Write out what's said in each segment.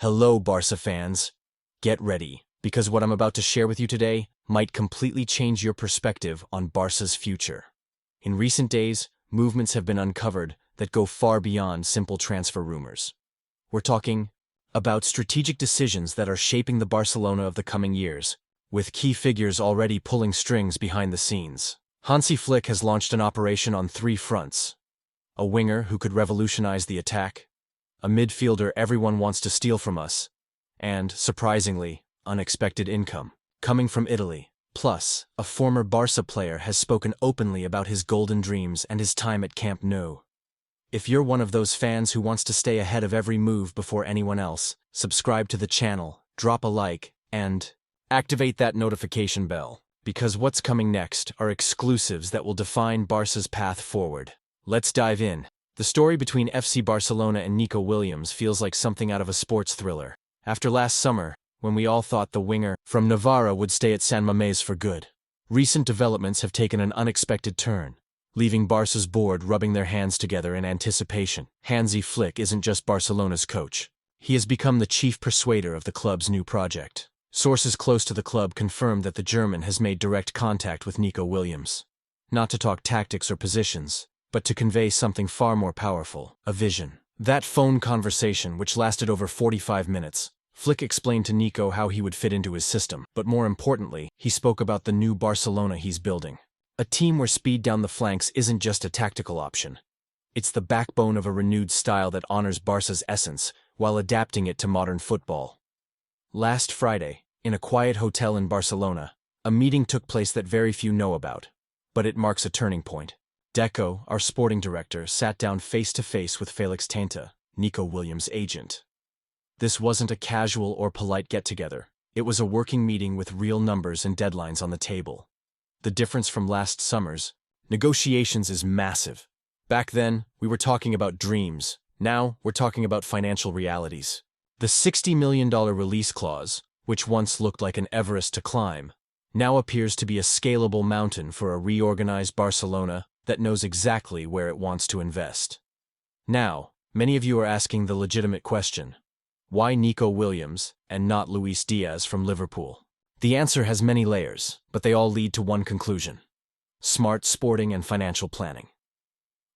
Hello, Barça fans. Get ready, because what I'm about to share with you today might completely change your perspective on Barça's future. In recent days, movements have been uncovered that go far beyond simple transfer rumors. We're talking about strategic decisions that are shaping the Barcelona of the coming years, with key figures already pulling strings behind the scenes. Hansi Flick has launched an operation on 3 fronts: a winger who could revolutionize the attack, a midfielder everyone wants to steal from us, and, surprisingly, unexpected income coming from Italy. Plus, a former Barça player has spoken openly about his golden dreams and his time at Camp Nou. If you're one of those fans who wants to stay ahead of every move before anyone else, subscribe to the channel, drop a like, and activate that notification bell, because what's coming next are exclusives that will define Barça's path forward. Let's dive in. The story between FC Barcelona and Nico Williams feels like something out of a sports thriller. After last summer, when we all thought the winger from Navarra would stay at San Mamés for good, recent developments have taken an unexpected turn, leaving Barça's board rubbing their hands together in anticipation. Hansi Flick isn't just Barcelona's coach. He has become the chief persuader of the club's new project. Sources close to the club confirmed that the German has made direct contact with Nico Williams, not to talk tactics or positions, but to convey something far more powerful: a vision. That phone conversation, which lasted over 45 minutes, Flick explained to Nico how he would fit into his system, but more importantly, he spoke about the new Barcelona he's building. A team where speed down the flanks isn't just a tactical option. It's the backbone of a renewed style that honors Barça's essence while adapting it to modern football. Last Friday, in a quiet hotel in Barcelona, a meeting took place that very few know about, but it marks a turning point. Deco, our sporting director, sat down face-to-face with Félix Tenta, Nico Williams' agent. This wasn't a casual or polite get-together. It was a working meeting with real numbers and deadlines on the table. The difference from last summer's negotiations is massive. Back then, we were talking about dreams. Now, we're talking about financial realities. The $60 million release clause, which once looked like an Everest to climb, now appears to be a scalable mountain for a reorganized Barcelona that knows exactly where it wants to invest. Now, many of you are asking the legitimate question: why Nico Williams and not Luis Diaz from Liverpool? The answer has many layers, but they all lead to one conclusion: smart sporting and financial planning.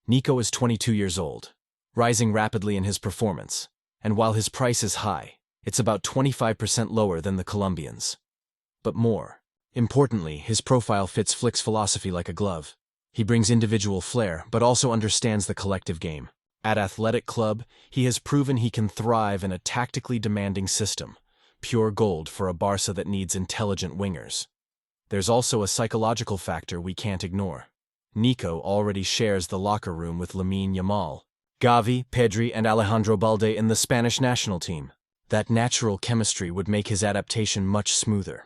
Nico is 22 years old, rising rapidly in his performance, and while his price is high, it's about 25% lower than the Colombians. But more importantly, his profile fits Flick's philosophy like a glove. He brings individual flair, but also understands the collective game. At Athletic Club, he has proven he can thrive in a tactically demanding system, pure gold for a Barça that needs intelligent wingers. There's also a psychological factor we can't ignore. Nico already shares the locker room with Lamine Yamal, Gavi, Pedri, and Alejandro Balde in the Spanish national team. That natural chemistry would make his adaptation much smoother.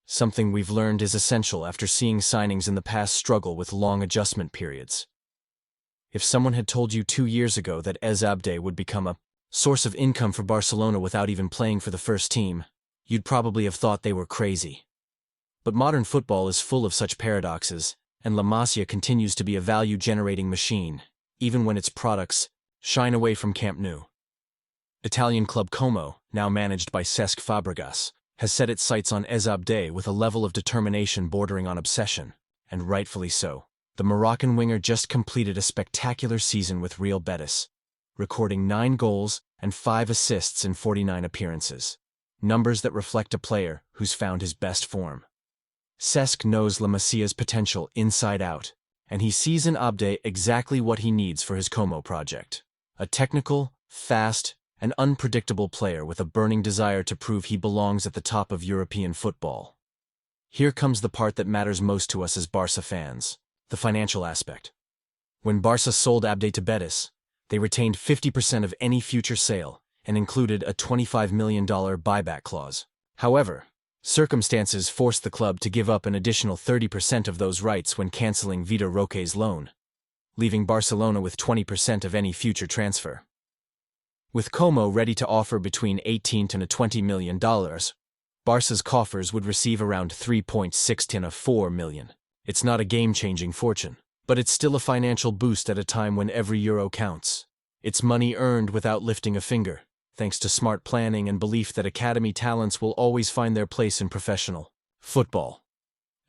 Something we've learned is essential after seeing signings in the past struggle with long adjustment periods. If someone had told you 2 years ago that Ez Abde would become a source of income for Barcelona without even playing for the first team, you'd probably have thought they were crazy. But modern football is full of such paradoxes, and Masia continues to be a value-generating machine, even when its products shine away from Camp Nou. Italian club Como, now managed by Cesc Fabregas, has set its sights on Ez Abde with a level of determination bordering on obsession, and rightfully so. The Moroccan winger just completed a spectacular season with Real Betis, recording 9 goals and 5 assists in 49 appearances, numbers that reflect a player who's found his best form. Cesc knows La Masia's potential inside out, and he sees in Abde exactly what he needs for his Como project: a technical, fast, and unpredictable player with a burning desire to prove he belongs at the top of European football. Here comes the part that matters most to us as Barça fans: the financial aspect. When Barça sold Abde to Betis, they retained 50% of any future sale and included a $25 million buyback clause. However, circumstances forced the club to give up an additional 30% of those rights when cancelling Vitor Roque's loan, leaving Barcelona with 20% of any future transfer. With Como ready to offer between $18 to $20 million, Barça's coffers would receive around 3.6 to 4 million. It's not a game-changing fortune, but it's still a financial boost at a time when every euro counts. It's money earned without lifting a finger. thanks to smart planning and belief that academy talents will always find their place in professional football.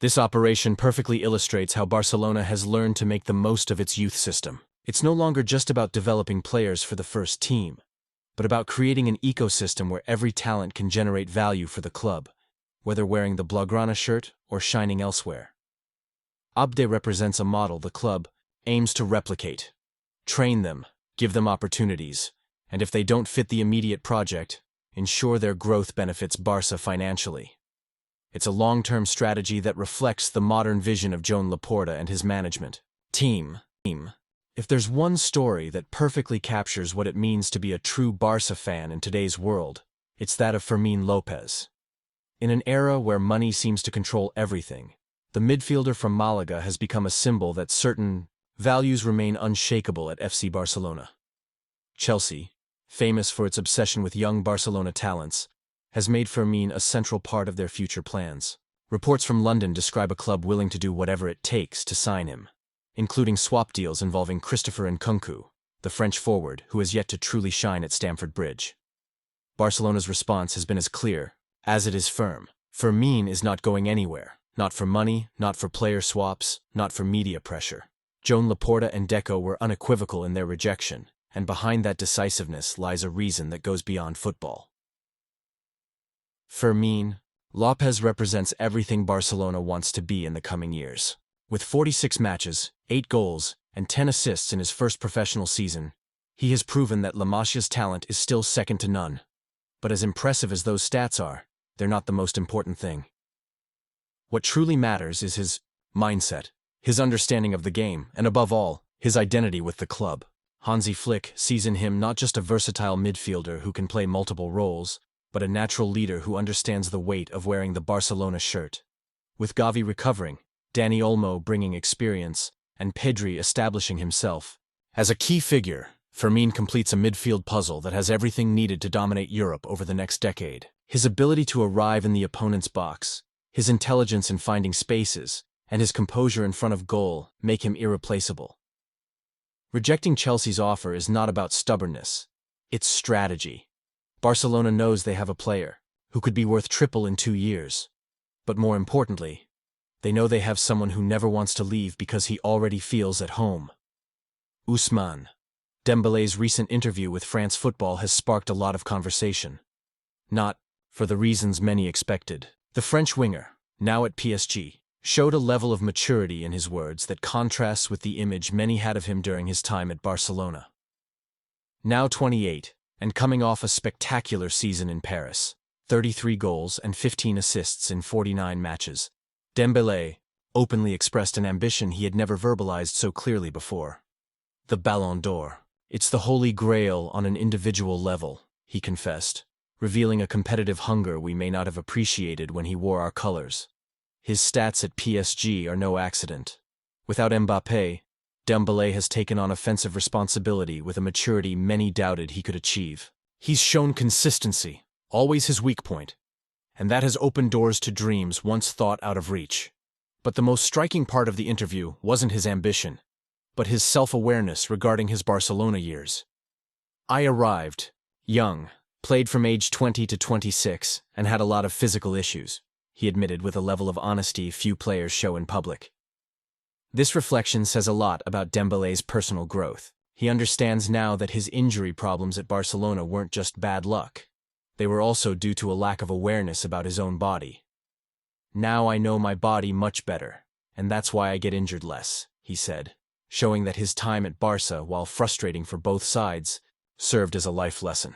This operation perfectly illustrates how Barcelona has learned to make the most of its youth system. It's no longer just about developing players for the first team, but about creating an ecosystem where every talent can generate value for the club, whether wearing the Blaugrana shirt or shining elsewhere. Abde represents a model the club aims to replicate. Train them, give them opportunities, and if they don't fit the immediate project, ensure their growth benefits Barça financially. It's a long-term strategy that reflects the modern vision of Joan Laporta and his management team. If there's one story that perfectly captures what it means to be a true Barça fan in today's world, it's that of Fermin Lopez. In an era where money seems to control everything, the midfielder from Malaga has become a symbol that certain values remain unshakable at FC Barcelona. Chelsea, famous for its obsession with young Barcelona talents, has made Fermin a central part of their future plans. Reports from London describe a club willing to do whatever it takes to sign him, including swap deals involving Christopher Nkunku, the French forward who has yet to truly shine at Stamford Bridge. Barcelona's response has been as clear as it is firm. Fermin is not going anywhere, not for money, not for player swaps, not for media pressure. Joan Laporta and Deco were unequivocal in their rejection, and behind that decisiveness lies a reason that goes beyond football. Fermin Lopez represents everything Barcelona wants to be in the coming years. With 46 matches, 8 goals, and 10 assists in his first professional season, he has proven that La Masia's talent is still second to none. But as impressive as those stats are, they're not the most important thing. What truly matters is his mindset, his understanding of the game, and above all, his identity with the club. Hansi Flick sees in him not just a versatile midfielder who can play multiple roles, but a natural leader who understands the weight of wearing the Barcelona shirt. With Gavi recovering, Dani Olmo bringing experience, and Pedri establishing himself as a key figure, Fermin completes a midfield puzzle that has everything needed to dominate Europe over the next decade. His ability to arrive in the opponent's box, his intelligence in finding spaces, and his composure in front of goal make him irreplaceable. Rejecting Chelsea's offer is not about stubbornness, it's strategy. Barcelona knows they have a player who could be worth triple in 2 years. But more importantly, they know they have someone who never wants to leave because he already feels at home. Ousmane Dembélé's recent interview with France Football has sparked a lot of conversation. Not for the reasons many expected. The French winger, now at PSG, showed a level of maturity in his words that contrasts with the image many had of him during his time at Barcelona. Now 28, and coming off a spectacular season in Paris, 33 goals and 15 assists in 49 matches, Dembélé openly expressed an ambition he had never verbalized so clearly before. The Ballon d'Or. It's the holy grail on an individual level, he confessed, revealing a competitive hunger we may not have appreciated when he wore our colors. His stats at PSG are no accident. Without Mbappé, Dembélé has taken on offensive responsibility with a maturity many doubted he could achieve. He's shown consistency, always his weak point, and that has opened doors to dreams once thought out of reach. But the most striking part of the interview wasn't his ambition, but his self-awareness regarding his Barcelona years. I arrived young, played from age 20 to 26, and had a lot of physical issues, he admitted with a level of honesty few players show in public. This reflection says a lot about Dembélé's personal growth. He understands now that his injury problems at Barcelona weren't just bad luck. They were also due to a lack of awareness about his own body. Now I know my body much better, and that's why I get injured less, he said, showing that his time at Barça, while frustrating for both sides, served as a life lesson.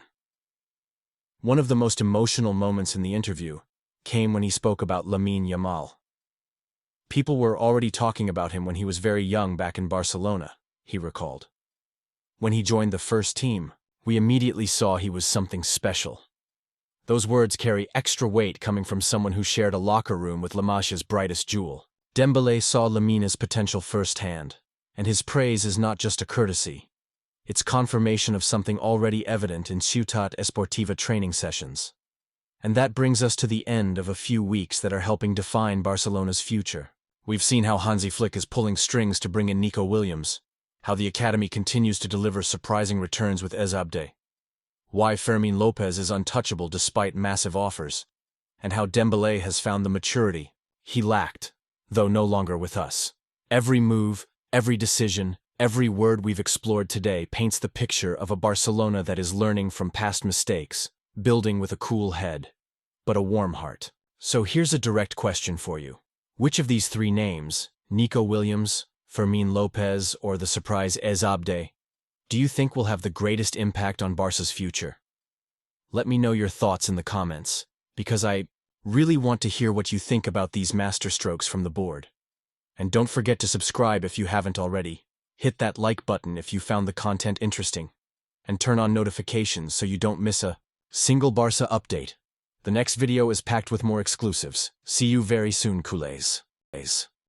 One of the most emotional moments in the interview came when he spoke about Lamine Yamal. People were already talking about him when he was very young back in Barcelona, he recalled. When he joined the first team, we immediately saw he was something special. Those words carry extra weight coming from someone who shared a locker room with La Masia's brightest jewel. Dembélé saw Lamine's potential firsthand, and his praise is not just a courtesy. It's confirmation of something already evident in Ciutat Esportiva training sessions. And that brings us to the end of a few weeks that are helping define Barcelona's future. We've seen how Hansi Flick is pulling strings to bring in Nico Williams, how the academy continues to deliver surprising returns with Ez Abde. why Fermín López is untouchable despite massive offers, and how Dembélé has found the maturity he lacked, though no longer with us. Every move, every decision, every word we've explored today paints the picture of a Barcelona that is learning from past mistakes, building with a cool head, but a warm heart. So here's a direct question for you. Which of these three names, Nico Williams, Fermín López, or the surprise Ez Abde, do you think will have the greatest impact on Barca's future? Let me know your thoughts in the comments, because I really want to hear what you think about these masterstrokes from the board. And don't forget to subscribe if you haven't already. Hit that like button if you found the content interesting, and turn on notifications so you don't miss a single Barca update. The next video is packed with more exclusives. See you very soon, culés.